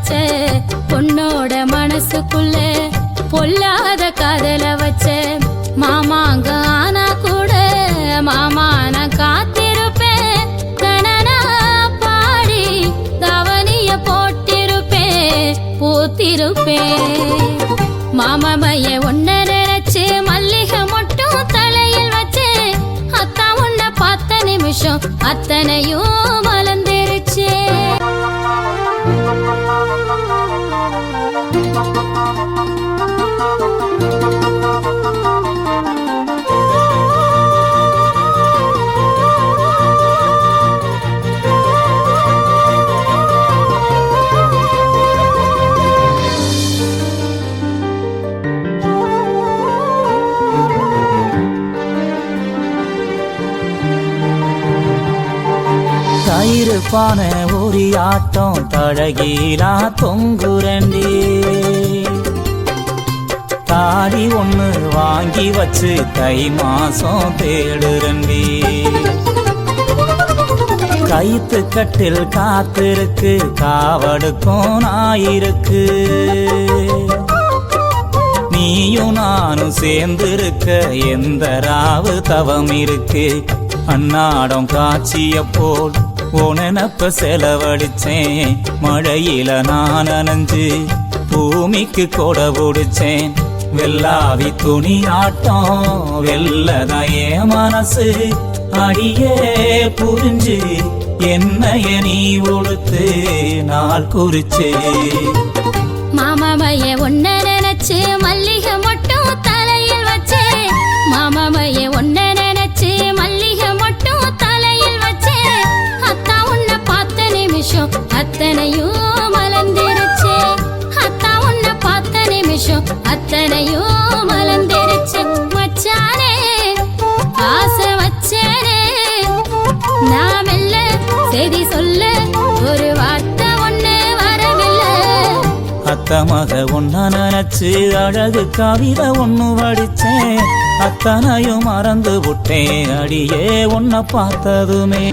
வச்ச பொண்ணோட மனசுக்குள்ள பொல்லாத காதல வச்ச மாமாங்க ஆனா கூட மாமா நான் காத்திருப்பேன் கணனா பாடி தவனிய போட்டிருப்பேன் பூத்திருப்பேன் மாமாமைய ஒன்ன நினைச்சு மல்லிகை மட்டும் தலையில் வச்சு அத்தா உன்னை பார்த்த நிமிஷம் அத்தனையும் மலர்ந்துருச்சு. தயிருப்பான ஒரு ஆட்டம் தழகீலா தொங்குரண்டி தாடி ஒண்ணு வாங்கி வச்சு தை மாசம் தேடுரண்டி கைத்து கட்டில் காத்திருக்கு காவடுக்கும் நாயிருக்கு நீயும் நானும் சேர்ந்திருக்க எந்த ராவு தவம் இருக்கு அன்னாடம் காட்சிய போல் உனப்ப செலவழிச்சேன் மழையில நான் நனைஞ்சு பூமிக்கு கொடை பிடிச்சேன் வெள்ளாவி துணி ஆட்டம் வெள்ளதையே மனசு அடியே புரிஞ்சு என்னைய நீ உடுத்து நாள் குறிச்சு மாமாமைய ஒன்ன நினைச்சு மல்லிகை மட்டும் தலையில் வச்சு மாமாமைய ஒன்ன நினைச்சு மல்லிகை மட்டும் தலையில் வச்சு அத்தா உன்னை பார்த்த நிமிஷம் அத்தனையும் மலர்ந்துருச்சு அத்தா உன்னை பார்த்த நிமிஷம் அத்தனையும் மலர்ந்துருச்சு மச்சானே ஆசை வச்சேனே நான் மெல்ல செய்தி சொல்ல ஒரு வார்த்தை ஒண்ணு வரவில்லை அத்த மக ஒன்ன நினைச்சு அழகு கவிதை ஒண்ணு வடிச்சேன் அத்தனையும் மறந்து விட்டேன் அடியே உன்னை பார்த்ததுமே